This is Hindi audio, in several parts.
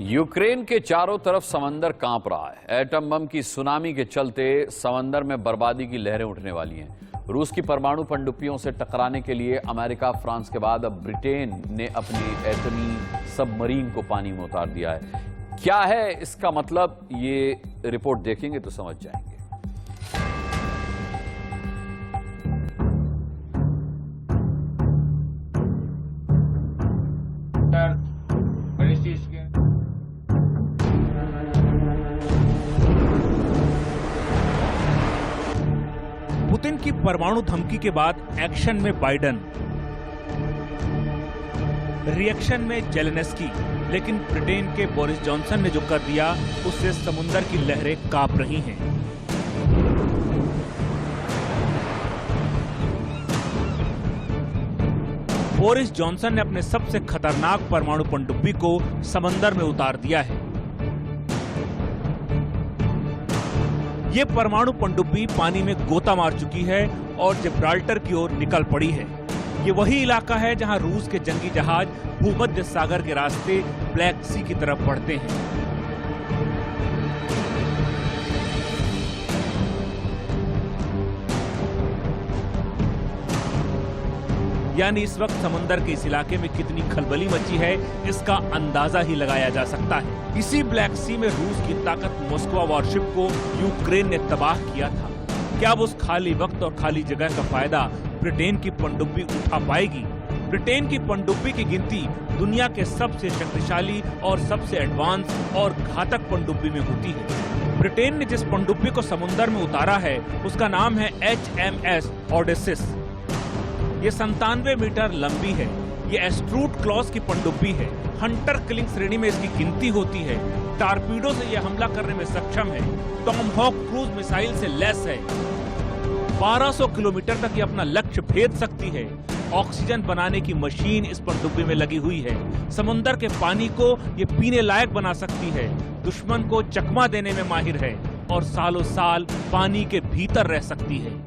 यूक्रेन के चारों तरफ समंदर कांप रहा है। एटम बम की सुनामी के चलते समंदर में बर्बादी की लहरें उठने वाली हैं। रूस की परमाणु पनडुब्बियों से टकराने के लिए अमेरिका, फ्रांस के बाद अब ब्रिटेन ने अपनी एटमी सबमरीन को पानी में उतार दिया है। क्या है इसका मतलब, ये रिपोर्ट देखेंगे तो समझ जाएंगे। पुतिन की परमाणु धमकी के बाद एक्शन में बाइडेन, रिएक्शन में जेलेंस्की, लेकिन ब्रिटेन के बोरिस जॉनसन ने जो कर दिया उससे समुद्र की लहरें कांप रही हैं। बोरिस जॉनसन ने अपने सबसे खतरनाक परमाणु पनडुब्बी को समंदर में उतार दिया है। ये परमाणु पनडुब्बी पानी में गोता मार चुकी है और जिब्राल्टर की ओर निकल पड़ी है। ये वही इलाका है जहां रूस के जंगी जहाज भूमध्य सागर के रास्ते ब्लैक सी की तरफ बढ़ते हैं। यानी इस वक्त समंदर के इस इलाके में कितनी खलबली मची है, इसका अंदाजा ही लगाया जा सकता है। इसी ब्लैक सी में रूस की ताकत मॉस्को वॉरशिप को यूक्रेन ने तबाह किया था। क्या अब उस खाली वक्त और खाली जगह का फायदा ब्रिटेन की पनडुब्बी उठा पाएगी? ब्रिटेन की पनडुब्बी की गिनती दुनिया के सबसे शक्तिशाली और सबसे एडवांस और घातक पनडुब्बी में होती है। ब्रिटेन ने जिस पनडुब्बी को समुद्र में उतारा है उसका नाम है HMS ओडेसिस। ये 97 मीटर लंबी है। ये एस्ट्रूट क्लॉज की पनडुब्बी है। हंटर किलिंग श्रेणी में इसकी गिनती होती है। टारपीडो से यह हमला करने में सक्षम है। टॉमहॉक क्रूज मिसाइल से लैस है। 1200 किलोमीटर तक ये अपना लक्ष्य भेद सकती है। ऑक्सीजन बनाने की मशीन इस पनडुब्बी में लगी हुई है। समुद्र के पानी को ये पीने लायक बना सकती है। दुश्मन को चकमा देने में माहिर है और सालों साल पानी के भीतर रह सकती है।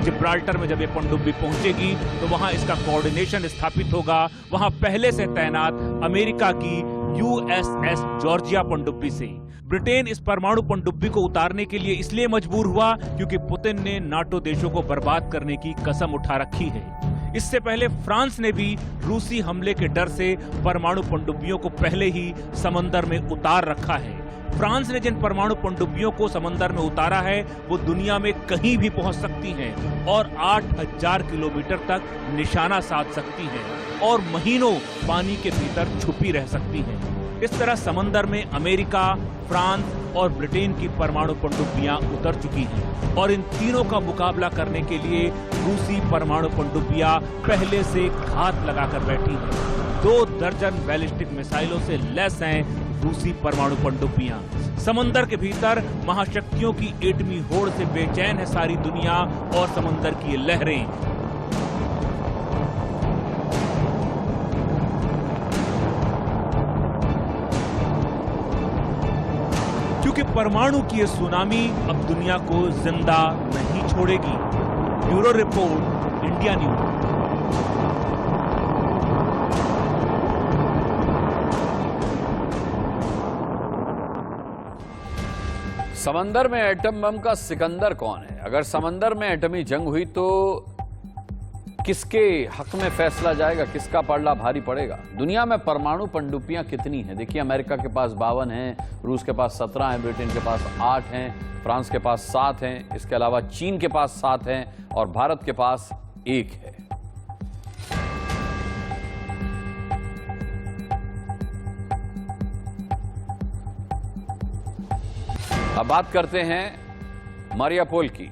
जिब्राल्टर में जब ये पनडुब्बी पहुंचेगी तो वहां इसका कोऑर्डिनेशन स्थापित होगा। वहां पहले से तैनात अमेरिका की USS जॉर्जिया पनडुब्बी से। ब्रिटेन इस परमाणु पनडुब्बी को उतारने के लिए इसलिए मजबूर हुआ क्योंकि पुतिन ने नाटो देशों को बर्बाद करने की कसम उठा रखी है। इससे पहले फ्रांस ने भी रूसी हमले के डर से परमाणु पनडुब्बियों को पहले ही समंदर में उतार रखा है। फ्रांस ने जिन परमाणु पनडुब्बियों को समंदर में उतारा है वो दुनिया में कहीं भी पहुंच सकती हैं और 8000 किलोमीटर तक निशाना साध सकती हैं और महीनों पानी के भीतर छुपी रह सकती हैं। इस तरह समंदर में अमेरिका, फ्रांस और ब्रिटेन की परमाणु पनडुब्बियां उतर चुकी हैं और इन तीनों का मुकाबला करने के लिए रूसी परमाणु पनडुब्बियां पहले से घात लगाकर बैठी हैं। 2 दर्जन बैलिस्टिक मिसाइलों से लैस हैं रूसी परमाणु पनडुब्बियां। समंदर के भीतर महाशक्तियों की एटमी होड़ से बेचैन है सारी दुनिया और समंदर की ये लहरें। क्योंकि परमाणु की ये सुनामी अब दुनिया को जिंदा नहीं छोड़ेगी। Bureau report, India news. समंदर में एटम बम का सिकंदर कौन है? अगर समंदर में एटमी जंग हुई तो किसके हक में फैसला जाएगा, किसका पलड़ा भारी पड़ेगा? दुनिया में परमाणु पनडुब्बियां कितनी हैं? देखिए, अमेरिका के पास 52 हैं, रूस के पास 17 हैं, ब्रिटेन के पास 8 हैं, फ्रांस के पास 7 हैं, इसके अलावा चीन के पास 7 हैं और भारत के पास 1 है। अब बात करते हैं मारियापोल की,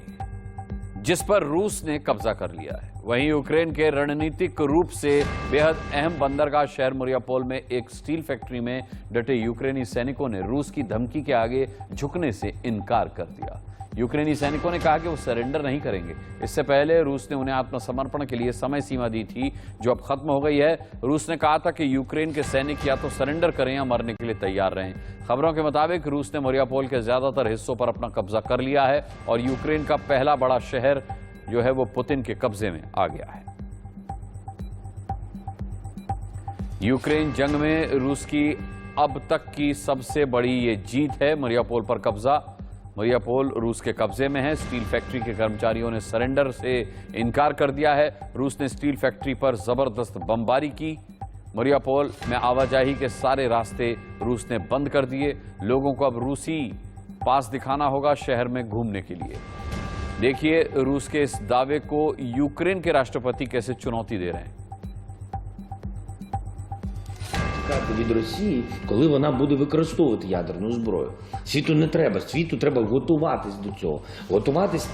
जिस पर रूस ने कब्जा कर लिया है। वहीं यूक्रेन के रणनीतिक रूप से बेहद अहम बंदरगाह शहर मारियापोल में एक स्टील फैक्ट्री में डटे यूक्रेनी सैनिकों ने रूस की धमकी के आगे झुकने से इनकार कर दिया। यूक्रेनी सैनिकों ने कहा कि वो सरेंडर नहीं करेंगे। इससे पहले रूस ने उन्हें आत्मसमर्पण के लिए समय सीमा दी थी, जो अब खत्म हो गई है। रूस ने कहा था कि यूक्रेन के सैनिक या तो सरेंडर करें या मरने के लिए तैयार रहें। खबरों के मुताबिक रूस ने मारियापोल के ज्यादातर हिस्सों पर अपना कब्जा कर लिया है और यूक्रेन का पहला बड़ा शहर जो है वो पुतिन के कब्जे में आ गया है। यूक्रेन जंग में रूस की अब तक की सबसे बड़ी ये जीत है। मारियापोल पर कब्जा। मारियापोल रूस के कब्जे में है। स्टील फैक्ट्री के कर्मचारियों ने सरेंडर से इनकार कर दिया है। रूस ने स्टील फैक्ट्री पर जबरदस्त बमबारी की। मारियापोल में आवाजाही के सारे रास्ते रूस ने बंद कर दिए। लोगों को अब रूसी पास दिखाना होगा शहर में घूमने के लिए। देखिए रूस के इस दावे को यूक्रेन के राष्ट्रपति कैसे चुनौती दे रहे हैं। Від Росії, коли вона буде використовувати ядерну зброю. Світу не треба, світу треба готуватись до цього. Готуватись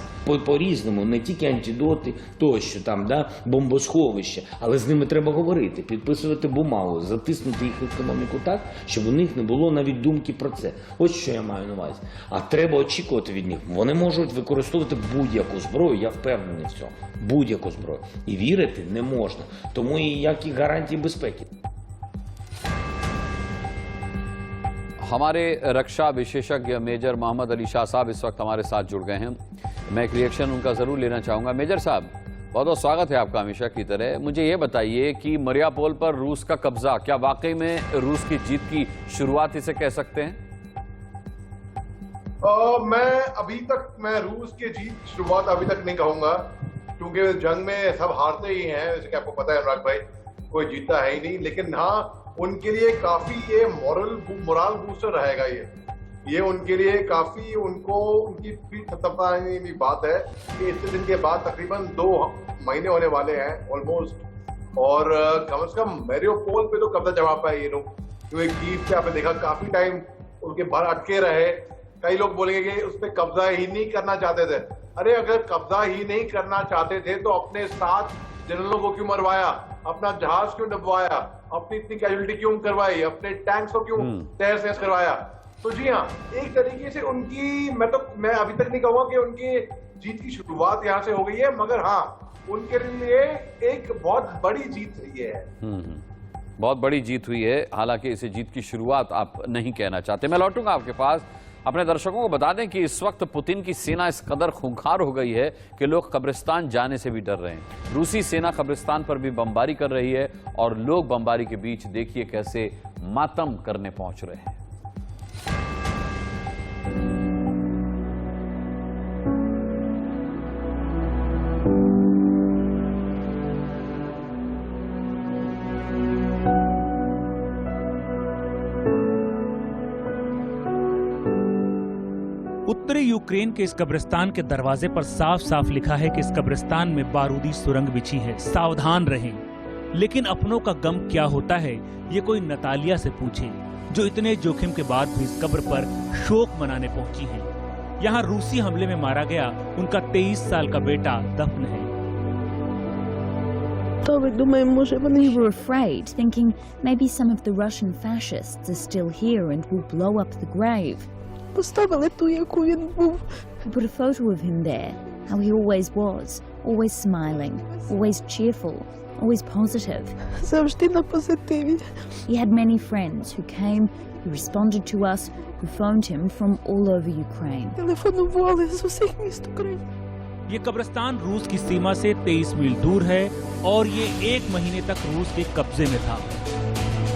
по-різному, не тільки антидоти, тощо там, да, бомбосховища, але з ними треба говорити, підписувати бумагу, затиснути їх економіку так, щоб у них не було навіть думки про це. Ось що я маю на увазі. А треба очікувати від них. Вони можуть використовувати будь-яку зброю, я впевнений в цьому. Будь-яку зброю. І вірити не можна. Тому і ніяких гарантій безпеки. हमारे रक्षा विशेषज्ञ मेजर मोहम्मद अली शाह साहब इस वक्त हमारे साथ जुड़ गए हैं। मैं एक रिएक्शन उनका जरूर लेना चाहूंगा। मेजर साहब, बहुत बहुत स्वागत है आपका हमेशा की तरह। मुझे ये बताइए कि मारियापोल पर रूस का कब्जा क्या वाकई में रूस की जीत की शुरुआत इसे कह सकते हैं? मैं रूस की जीत शुरुआत अभी तक नहीं कहूंगा, क्योंकि जंग में सब हारते ही हैं, जैसे कि आपको पता है अनुराग भाई, कोई जीतता है ही नहीं। लेकिन हाँ, उनके लिए काफी ये मोरल बूस्टर रहेगा। ये उनके लिए काफी उनकी पीठ थपथपाने की बात है कि इतने दिन के बाद तकरीबन 2 महीने होने वाले हैं ऑलमोस्ट, और कम से कम मारियापोल पे तो कब्जा जमा पाए ये लोग, क्योंकि कीव पे आपने देखा काफी टाइम उनके बाहर अटके रहे। कई लोग बोलेंगे कि उस पर कब्जा ही नहीं करना चाहते थे। अरे अगर कब्जा ही नहीं करना चाहते थे तो अपने साथ जनरलों को क्यों मरवाया, अपना जहाज क्यों डुबवाया, अपनी इतनी कैजुअलिटी क्यों करवाई, अपने टैंक्स को क्यों तहस नहस करवाया। तो जी हाँ, एक तरीके से उनकी मैं अभी तक नहीं कहूंगा कि उनकी जीत की शुरुआत यहां से हो गई है, मगर हाँ, उनके लिए एक बहुत बड़ी जीत हुई है। बहुत बड़ी जीत हुई है। हालांकि इसे जीत की शुरुआत आप नहीं कहना चाहते। मैं लौटूंगा आपके पास। अपने दर्शकों को बता दें कि इस वक्त पुतिन की सेना इस कदर खूंखार हो गई है कि लोग कब्रिस्तान जाने से भी डर रहे हैं। रूसी सेना कब्रिस्तान पर भी बमबारी कर रही है और लोग बमबारी के बीच देखिए कैसे मातम करने पहुंच रहे हैं। उत्तरी यूक्रेन के इस कब्रिस्तान के दरवाजे पर साफ साफ लिखा है कि इस कब्रिस्तान में बारूदी सुरंग बिछी है, सावधान रहें। लेकिन अपनों का गम क्या होता है, ये कोई नतालिया से पूछे, जो इतने जोखिम के बाद भी इस कब्र पर शोक मनाने पहुंची हैं। यहाँ रूसी हमले में मारा गया उनका 23 साल का बेटा दफन है। We were afraid, thinking maybe some of the Russian fascists are still here and will blow up the grave. Поставили ту, яку він був. We put a photo of him there, how he always was, always smiling, always cheerful, always positive. Завжди на позитиві. He had many friends who came, who responded to us, who phoned him from all over Ukraine. Телефонували з усіх міст України. ये कब्रिस्तान रूस की सीमा से 23 मील दूर है और ये 1 महीने तक रूस के कब्जे में था।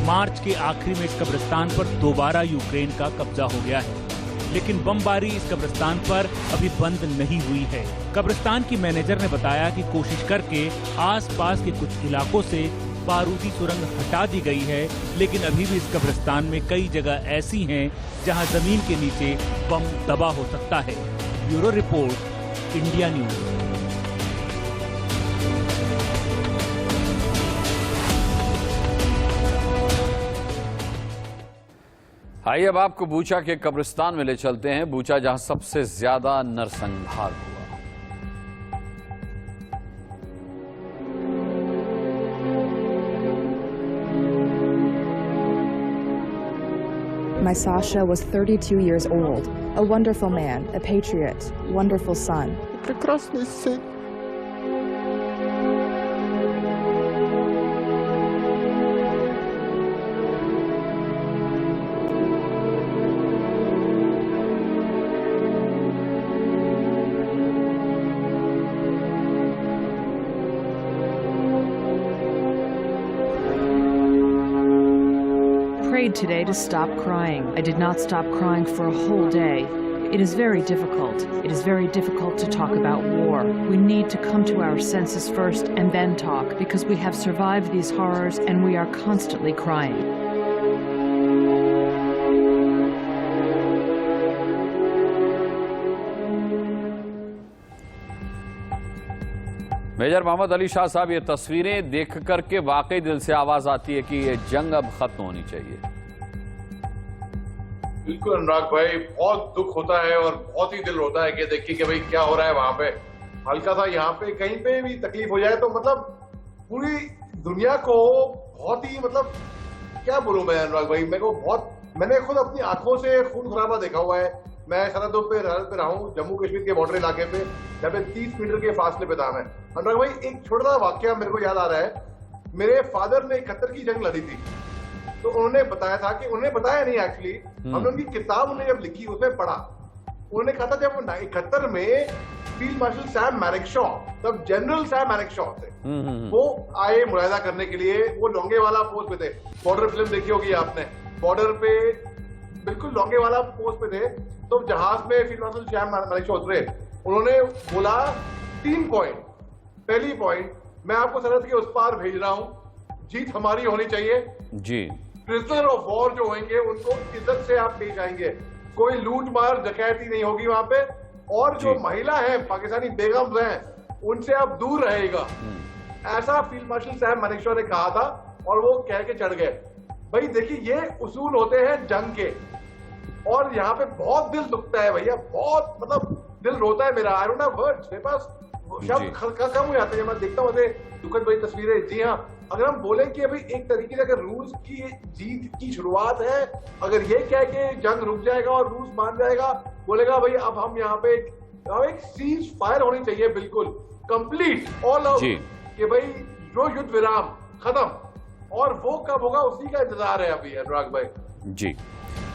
मार्च के आखिरी में इस कब्रिस्तान पर दोबारा यूक्रेन का कब्जा हो गया है, लेकिन बमबारी इस कब्रिस्तान पर अभी बंद नहीं हुई है। कब्रिस्तान की मैनेजर ने बताया कि कोशिश करके आसपास के कुछ इलाकों से बारूदी सुरंग हटा दी गई है, लेकिन अभी भी इस कब्रिस्तान में कई जगह ऐसी हैं जहां जमीन के नीचे बम दबा हो सकता है। Bureau report, India news. आइए अब आपको बूचा के कब्रिस्तान में ले चलते हैं। बूचा जहां सबसे ज्यादा नरसंहार हुआ। My Sasha was 32 years old, a wonderful man, a patriot, wonderful son. Прекрасный сын. Prayed today to stop crying. I did not stop crying for a whole day. It is very difficult. It is very difficult to talk about war. We need to come to our senses first and then talk, because we have survived these horrors and we are constantly crying. Major Mohammad Ali Shah sahab, ये तस्वीरें देख करके वाकई दिल से आवाज आती है कि ये जंग अब खत्म होनी चाहिए। बिल्कुल अनुराग भाई, बहुत दुख होता है और बहुत ही दिल रोता है कि देखिए कि भाई क्या हो रहा है वहां पे। हल्का सा यहाँ पे कहीं पे भी तकलीफ हो जाए तो मतलब पूरी दुनिया को बहुत ही मतलब क्या बोलूं मैं अनुराग भाई, मैंने खुद अपनी आंखों से खून खराबा देखा हुआ है। मैं सरहदों पे रहा हूँ, जम्मू कश्मीर के बॉर्डर इलाके पे, जहाँ पे 30 मीटर के फासले पे था मैं। अनुराग भाई, एक छोटा सा वाक्य मेरे को याद आ रहा है। मेरे फादर ने 71 की जंग लड़ी थी, तो उन्होंने बताया था कि उन्होंने बताया नहीं एक्चुअली, हमने उनकी किताब उन्हें जब लिखी उसमें पढ़ा, उन्होंने कहा था जब 71 में फील्ड मार्शल सैम मैरिकशॉ, तब जनरल सैम मैरिकशॉ थे, वो आए मुआयदा करने के लिए। वो लोंगेवाला पोस्ट पे थे, बॉर्डर फिल्म देखी होगी आपने, बॉर्डर पे बिल्कुल लोंगेवाला पोस्ट पे थे। तो जहाज में फील्ड मार्शल सैम मैरिकशॉ उतरे, उन्होंने बोला 3 पॉइंट। पहली पॉइंट, मैं आपको सरहद के उस पार भेज रहा हूं, जीत हमारी होनी चाहिए जी। प्रिजनर ऑफ वॉर जो होंगे उनको इज्जत से आप पेश आएंगे, कोई लूट मार डकैती नहीं होगी वहां पे, और जो महिला है पाकिस्तानी बेगम्स हैं उनसे आप दूर रहेगा। ऐसा फील्ड मार्शल सैम मैरिकशॉ ने कहा था और वो कह के चढ़ गए। भाई देखिए, ये उसूल होते हैं जंग के, और यहाँ पे बहुत दिल दुखता है भैया, बहुत मतलब दिल रोता है मेरा। आई डोंट हैव वर्ड्स, मेरे पास शब्द कम हो जाते हैं मैं देखता हूँ ऐसे दुखद भरी तस्वीरें। जी हाँ, अगर हम बोलें कि अभी एक तरीके से अगर रूस की जीत की शुरुआत है, अगर ये कह के जंग रुक जाएगा और रूस मान जाएगा, बोलेगा भाई अब हम यहाँ पे एक सीज फायर होनी चाहिए बिल्कुल कंप्लीट ऑल आउट, कि भाई जो युद्ध विराम खत्म, और वो कब होगा उसी का इंतजार है अभी अनुराग भाई जी।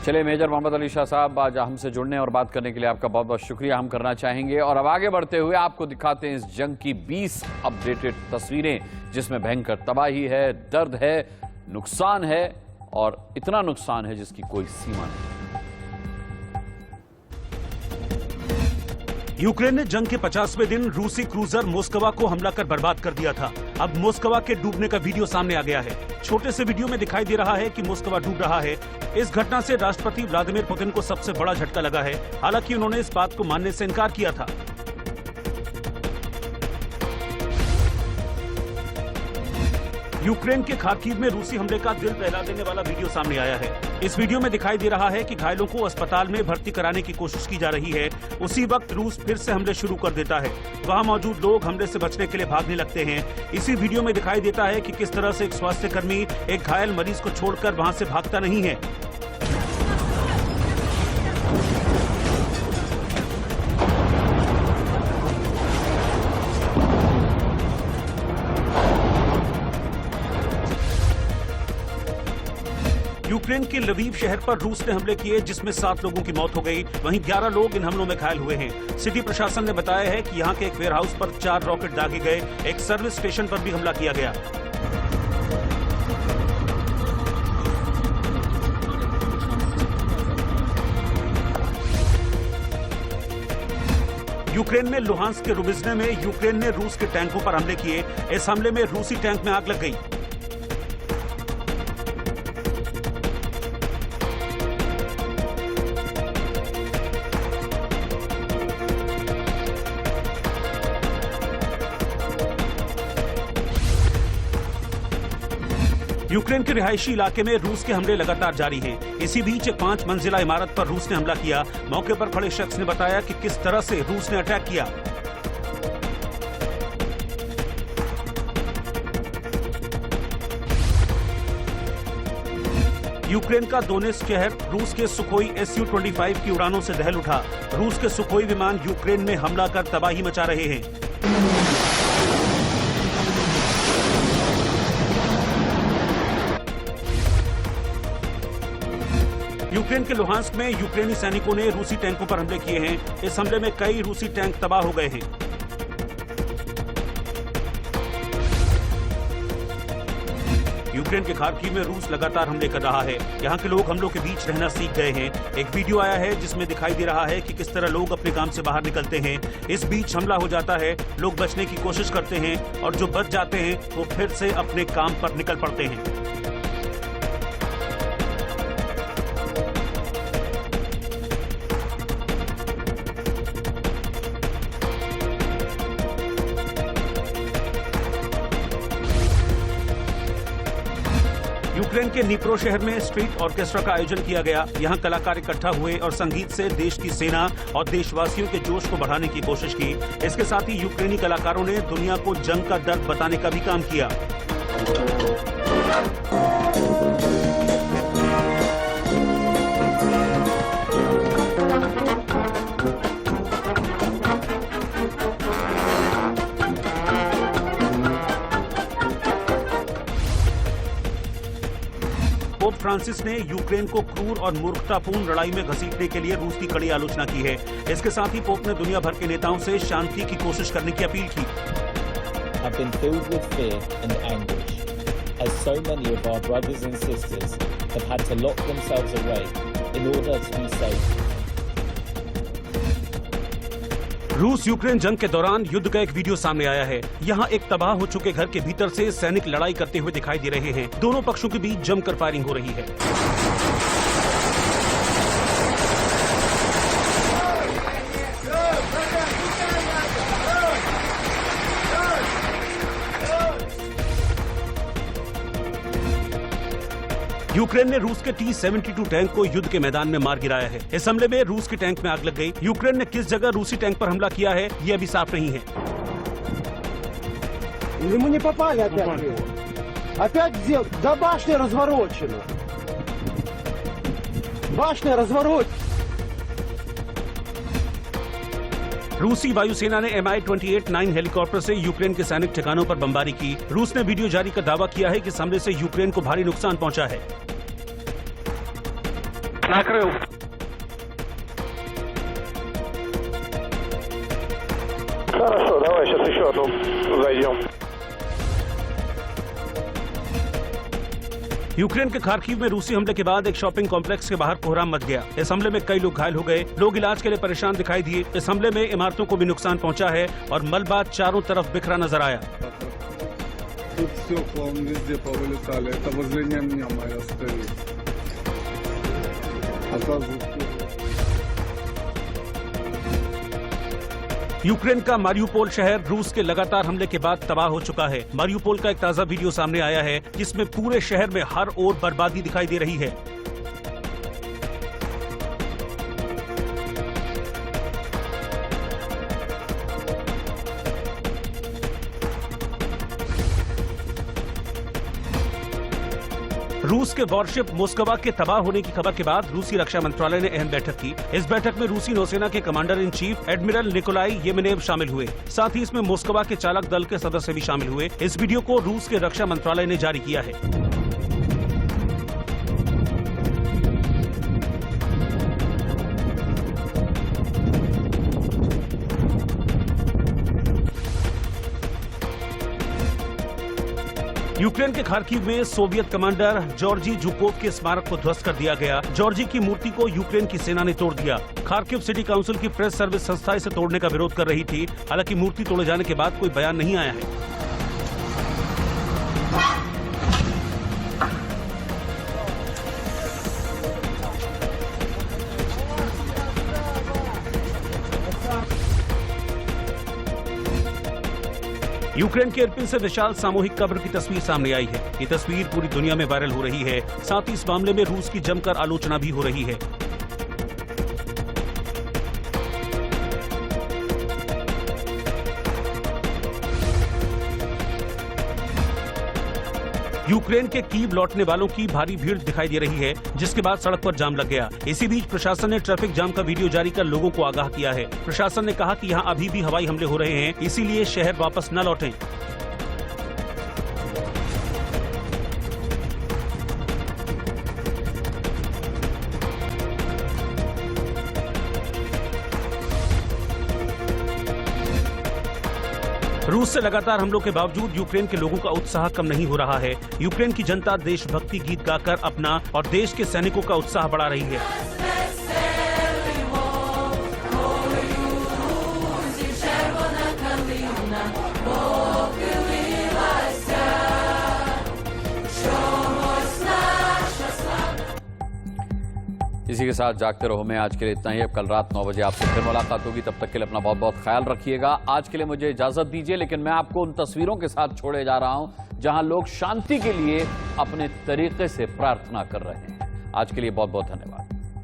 चलिए मेजर मोहम्मद अली शाह साहब, आज हमसे जुड़ने और बात करने के लिए आपका बहुत बहुत शुक्रिया हम करना चाहेंगे। और अब आगे बढ़ते हुए आपको दिखाते हैं इस जंग की 20 अपडेटेड तस्वीरें, जिसमें भयंकर तबाही है, दर्द है, नुकसान है, और इतना नुकसान है जिसकी कोई सीमा नहीं। यूक्रेन ने जंग के 50वें दिन रूसी क्रूजर मोस्कवा को हमला कर बर्बाद कर दिया था। अब मोस्कवा के डूबने का वीडियो सामने आ गया है। छोटे से वीडियो में दिखाई दे रहा है कि मोस्कवा डूब रहा है। इस घटना से राष्ट्रपति व्लादिमीर पुतिन को सबसे बड़ा झटका लगा है। हालांकि उन्होंने इस बात को मानने से इनकार किया था। यूक्रेन के खार्किव में रूसी हमले का दिल दहला देने वाला वीडियो सामने आया है। इस वीडियो में दिखाई दे रहा है कि घायलों को अस्पताल में भर्ती कराने की कोशिश की जा रही है। उसी वक्त रूस फिर से हमले शुरू कर देता है। वहां मौजूद लोग हमले से बचने के लिए भागने लगते हैं। इसी वीडियो में दिखाई देता है कि किस तरह से एक स्वास्थ्यकर्मी एक घायल मरीज को छोड़कर वहां से भागता नहीं है। यूक्रेन के लवीव शहर पर रूस ने हमले किए, जिसमें 7 लोगों की मौत हो गई। वहीं 11 लोग इन हमलों में घायल हुए हैं। सिटी प्रशासन ने बताया है कि यहां के एक वेयरहाउस पर 4 रॉकेट दागे गए। एक सर्विस स्टेशन पर भी हमला किया गया। यूक्रेन में लुहांस्क के रुबिज्ने में यूक्रेन ने रूस के टैंकों पर हमले किए। इस हमले में रूसी टैंक में आग लग गई। यूक्रेन के रिहायशी इलाके में रूस के हमले लगातार जारी हैं। इसी बीच एक 5 मंजिला इमारत पर रूस ने हमला किया। मौके पर खड़े शख्स ने बताया कि किस तरह से रूस ने अटैक किया। यूक्रेन का दोनेत्स्क शहर रूस के सुखोई Su-25 की उड़ानों से दहल उठा। रूस के सुखोई विमान यूक्रेन में हमला कर तबाही मचा रहे हैं। यूक्रेन के लुहांस्क में यूक्रेनी सैनिकों ने रूसी टैंकों पर हमले किए हैं। इस हमले में कई रूसी टैंक तबाह हो गए हैं। यूक्रेन के खार्किव में रूस लगातार हमले कर रहा है। यहाँ के लोग हमलों के बीच रहना सीख गए हैं। एक वीडियो आया है जिसमें दिखाई दे रहा है कि किस तरह लोग अपने काम से बाहर निकलते हैं। इस बीच हमला हो जाता है, लोग बचने की कोशिश करते हैं और जो बच जाते हैं वो फिर से अपने काम पर निकल पड़ते हैं। यूक्रेन के निप्रो शहर में स्ट्रीट ऑर्केस्ट्रा का आयोजन किया गया। यहाँ कलाकार इकट्ठा हुए और संगीत से देश की सेना और देशवासियों के जोश को बढ़ाने की कोशिश की। इसके साथ ही यूक्रेनी कलाकारों ने दुनिया को जंग का दर्द बताने का भी काम किया। पोप फ्रांसिस ने यूक्रेन को क्रूर और मूर्खतापूर्ण लड़ाई में घसीटने के लिए रूस की कड़ी आलोचना की है। इसके साथ ही पोप ने दुनिया भर के नेताओं से शांति की कोशिश करने की अपील की। Have been filled with fear and anguish, as so many of our brothers and sisters have had to lock themselves away in order to be safe. रूस यूक्रेन जंग के दौरान युद्ध का एक वीडियो सामने आया है। यहाँ एक तबाह हो चुके घर के भीतर से सैनिक लड़ाई करते हुए दिखाई दे रहे हैं। दोनों पक्षों के बीच जमकर फायरिंग हो रही है। यूक्रेन ने रूस के T-72 टैंक को युद्ध के मैदान में मार गिराया है। इस हमले में रूस के टैंक में आग लग गई। यूक्रेन ने किस जगह रूसी टैंक पर हमला किया है ये अभी साफ नहीं है। रूसी वायुसेना ने Mi-28-9 हेलीकॉप्टर से यूक्रेन के सैनिक ठिकानों पर बमबारी की। रूस ने वीडियो जारी कर दावा किया है कि इस हमले से यूक्रेन को भारी नुकसान पहुंचा है। यूक्रेन के खार्किव में रूसी हमले के बाद एक शॉपिंग कॉम्प्लेक्स के बाहर कोहराम मच गया। इस हमले में कई लोग घायल हो गए। लोग इलाज के लिए परेशान दिखाई दिए। इस हमले में इमारतों को भी नुकसान पहुंचा है और मलबा चारों तरफ बिखरा नजर आया। यूक्रेन का मारियुपोल शहर रूस के लगातार हमले के बाद तबाह हो चुका है। मारियुपोल का एक ताजा वीडियो सामने आया है जिसमें पूरे शहर में हर ओर बर्बादी दिखाई दे रही है। रूस के वॉरशिप मोस्कवा के तबाह होने की खबर के बाद रूसी रक्षा मंत्रालय ने अहम बैठक की। इस बैठक में रूसी नौसेना के commander in chief admiral Nikolai Yevmenov शामिल हुए। साथ ही इसमें मोस्कवा के चालक दल के सदस्य भी शामिल हुए। इस वीडियो को रूस के रक्षा मंत्रालय ने जारी किया है। यूक्रेन के खार्किव में सोवियत कमांडर जॉर्जी जुकोव के स्मारक को ध्वस्त कर दिया गया। जॉर्जी की मूर्ति को यूक्रेन की सेना ने तोड़ दिया। खार्किव सिटी काउंसिल की प्रेस सर्विस संस्था इसे तोड़ने का विरोध कर रही थी। हालांकि मूर्ति तोड़े जाने के बाद कोई बयान नहीं आया है। यूक्रेन के इरपिन से विशाल सामूहिक कब्र की तस्वीर सामने आई है। ये तस्वीर पूरी दुनिया में वायरल हो रही है। साथ ही इस मामले में रूस की जमकर आलोचना भी हो रही है। यूक्रेन के कीव लौटने वालों की भारी भीड़ दिखाई दे रही है, जिसके बाद सड़क पर जाम लग गया। इसी बीच प्रशासन ने ट्रैफिक जाम का वीडियो जारी कर लोगों को आगाह किया है। प्रशासन ने कहा कि यहाँ अभी भी हवाई हमले हो रहे हैं, इसीलिए शहर वापस न लौटें। रूस से लगातार हमलों के बावजूद यूक्रेन के लोगों का उत्साह कम नहीं हो रहा है। यूक्रेन की जनता देशभक्ति गीत गाकर अपना और देश के सैनिकों का उत्साह बढ़ा रही है। इसी के साथ जागते रहो में आज के लिए इतना ही। अब कल रात 9 बजे आपसे फिर मुलाकात होगी। तब तक के लिए अपना बहुत बहुत ख्याल रखिएगा। आज के लिए मुझे इजाजत दीजिए, लेकिन मैं आपको उन तस्वीरों के साथ छोड़े जा रहा हूं जहां लोग शांति के लिए अपने तरीके से प्रार्थना कर रहे हैं। आज के लिए बहुत बहुत धन्यवाद।